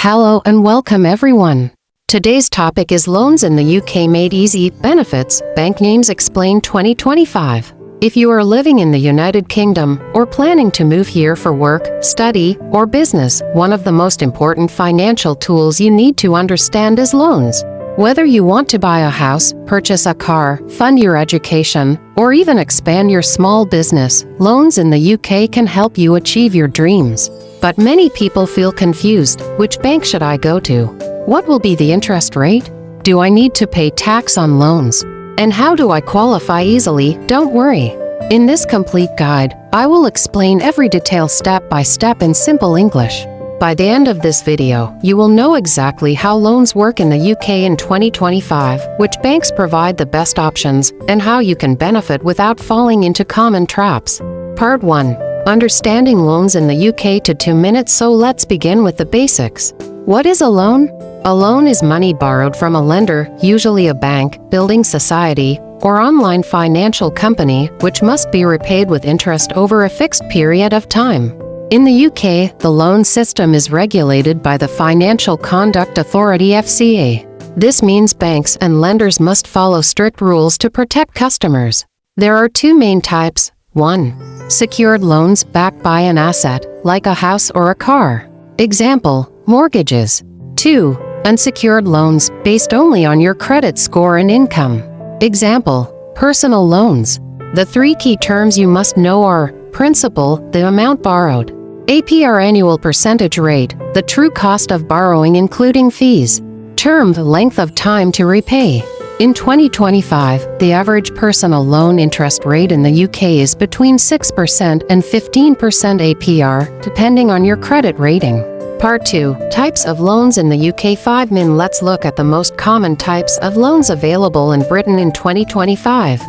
Hello and welcome everyone. Today's topic is loans in the UK made easy, benefits, bank names explained 2025. If you are living in the United Kingdom or planning to move here for work, study, or business, one of the most important financial tools you need to understand is loans. Whether you want to buy a house, purchase a car, fund your education, or even expand your small business, loans in the UK can help you achieve your dreams. But many people feel confused. Which bank should I go to? What will be the interest rate? Do I need to pay tax on loans? And how do I qualify easily? Don't worry. In this complete guide, I will explain every detail step by step in simple English. By the end of this video, you will know exactly how loans work in the UK in 2025, which banks provide the best options, and how you can benefit without falling into common traps. Part 1. Understanding loans in the UK to 2 minutes. So let's begin with the basics. What is a loan? A loan is money borrowed from a lender, usually a bank, building society, or online financial company, which must be repaid with interest over a fixed period of time. In the UK, the loan system is regulated by the Financial Conduct Authority (FCA). This means banks and lenders must follow strict rules to protect customers. There are two main types. 1. Secured loans backed by an asset, like a house or a car. Example, mortgages. 2. Unsecured loans, based only on your credit score and income. Example, personal loans. The three key terms you must know are principal, the amount borrowed; APR, annual percentage rate, the true cost of borrowing including fees; term, the length of time to repay. In 2025, the average personal loan interest rate in the UK is between 6% and 15% APR, depending on your credit rating. Part 2. Types of loans in the UK 5 min. Let's look at the most common types of loans available in Britain in 2025.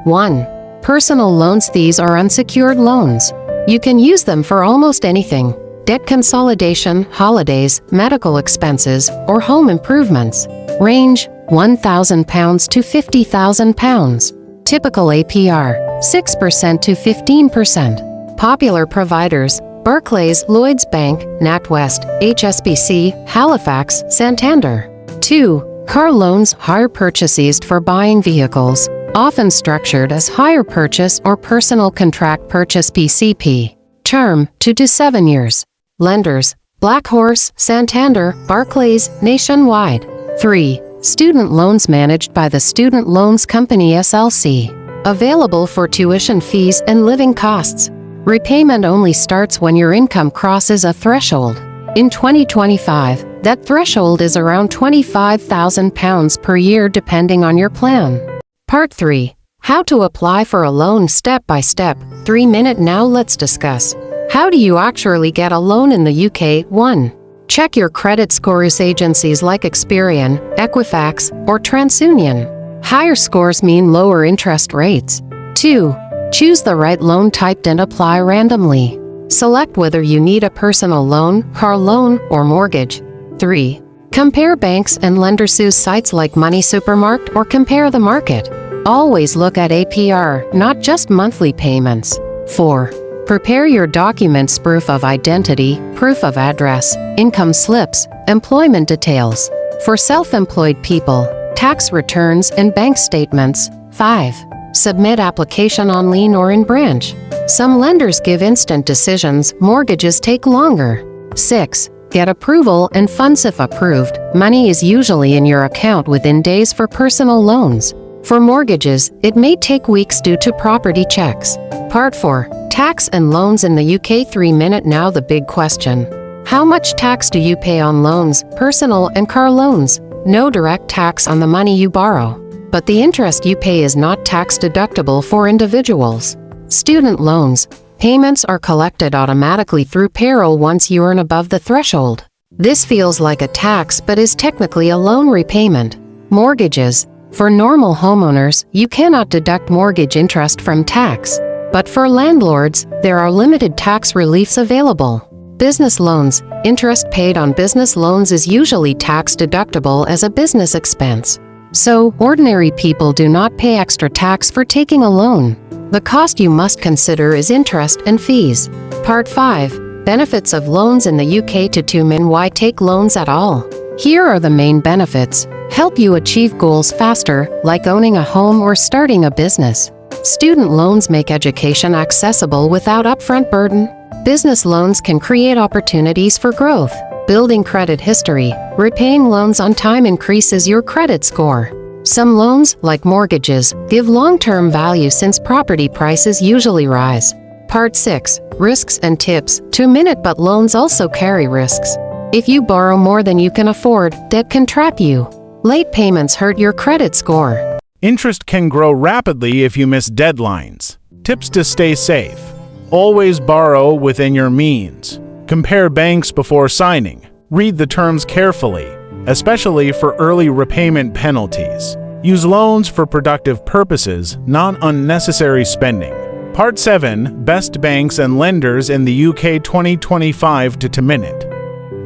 1. Personal loans. These are unsecured loans. You can use them for almost anything: debt consolidation, holidays, medical expenses, or home improvements. Range: £1,000 to £50,000. Typical APR: 6% to 15%. Popular providers: Barclays, Lloyds Bank, NatWest, HSBC, Halifax, Santander. 2. Car loans. Hire purchases for buying vehicles, often structured as hire purchase or personal contract purchase (PCP). Term: 2 to 7 years. Lenders: Black Horse, Santander, Barclays, Nationwide. 3. Student loans managed by the Student Loans Company (SLC). Available for tuition fees and living costs. Repayment only starts when your income crosses a threshold. In 2025, that threshold is around £25,000 per year depending on your plan. Part 3. How to apply for a loan step by step. 3 minutes. Now let's discuss. How do you actually get a loan in the UK? 1. Check your credit scores. Agencies like Experian, Equifax, or TransUnion. Higher scores mean lower interest rates. 2. Choose the right loan type and apply randomly. Select whether you need a personal loan, car loan, or mortgage. 3. Compare banks and lenders. Use sites like Money Supermarket or Compare the Market. Always look at APR, not just monthly payments. 4. Prepare your documents: proof of identity, proof of address, income slips, employment details. For self-employed people, tax returns and bank statements. 5. Submit application online or in branch. Some lenders give instant decisions, mortgages take longer. 6. Get approval and funds. If approved, money is usually in your account within days for personal loans. For mortgages, it may take weeks due to property checks. Part 4. Tax and loans in the UK. 3 minutes. Now the big question. How much tax do you pay on loans, personal and car loans? No direct tax on the money you borrow, but the interest you pay is not tax deductible for individuals. Student loans. Payments are collected automatically through payroll once you earn above the threshold. This feels like a tax but is technically a loan repayment. Mortgages. For normal homeowners, you cannot deduct mortgage interest from tax. But for landlords, there are limited tax reliefs available. Business loans. Interest paid on business loans is usually tax deductible as a business expense. So, ordinary people do not pay extra tax for taking a loan. The cost you must consider is interest and fees. Part 5. Benefits of loans in the UK. To min why take loans at all? Here are the main benefits. Help you achieve goals faster, like owning a home or starting a business. Student loans make education accessible without upfront burden. Business loans can create opportunities for growth. Building credit history. Repaying loans on time increases your credit score. Some loans, like mortgages, give long-term value since property prices usually rise. Part 6. Risks and tips. 2 minute but loans also carry risks. If you borrow more than you can afford, debt can trap you. Late payments hurt your credit score. Interest can grow rapidly if you miss deadlines. Tips to stay safe. Always borrow within your means. Compare banks before signing. Read the terms carefully, especially for early repayment penalties. Use loans for productive purposes, not unnecessary spending. Part 7. Best banks and lenders in the UK 2025 to minute.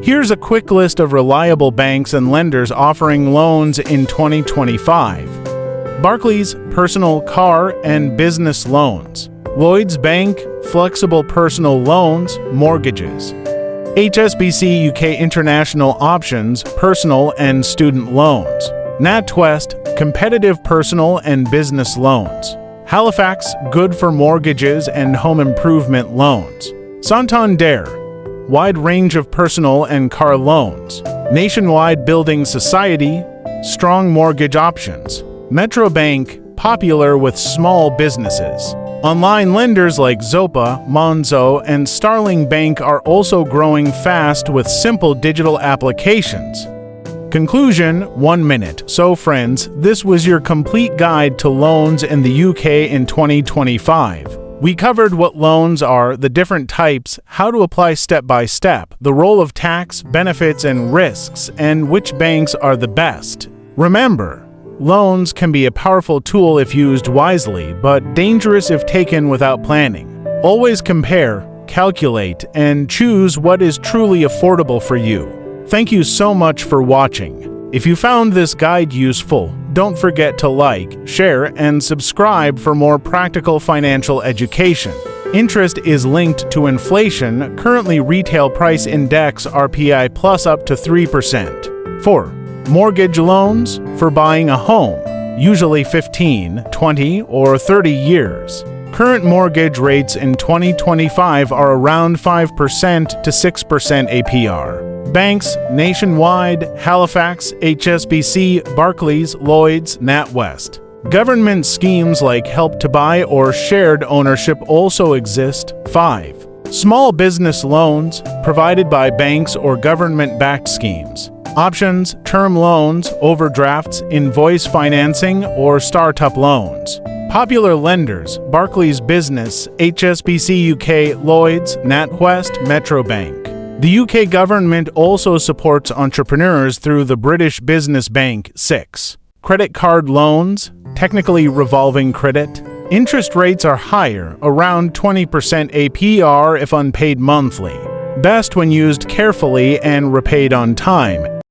Here's a quick list of reliable banks and lenders offering loans in 2025. Barclays, personal, car, and business loans. Lloyds Bank, flexible personal loans, mortgages. HSBC UK International Options, personal and student loans. NatWest, competitive personal and business loans. Halifax, good for mortgages and home improvement loans. Santander, wide range of personal and car loans. Nationwide Building Society, strong mortgage options. Metro Bank, popular with small businesses. Online lenders like Zopa, Monzo, and Starling Bank are also growing fast with simple digital applications. Conclusion, 1 minute. So friends, this was your complete guide to loans in the UK in 2025. We covered what loans are, the different types, how to apply step by step, the role of tax, benefits, and risks, and which banks are the best. Remember, loans can be a powerful tool if used wisely, but dangerous if taken without planning. Always compare, calculate, and choose what is truly affordable for you. Thank you so much for watching. If you found this guide useful, don't forget to like, share, and subscribe for more practical financial education. Interest is linked to inflation, currently retail price index RPI plus up to 3%. 4. Mortgage loans for buying a home, usually 15, 20, or 30 years. Current mortgage rates in 2025 are around 5% to 6% APR. Banks, Nationwide, Halifax, HSBC, Barclays, Lloyds, NatWest. Government schemes like Help to Buy or shared ownership also exist. 5. Small business loans provided by banks or government-backed schemes. Options, term loans, overdrafts, invoice financing, or startup loans. Popular lenders, Barclays Business, HSBC UK, Lloyds, NatWest, Metro Bank. The UK government also supports entrepreneurs through the British Business Bank. 6. Credit card loans, technically revolving credit. Interest rates are higher, around 20% APR if unpaid monthly. Best when used carefully and repaid on time.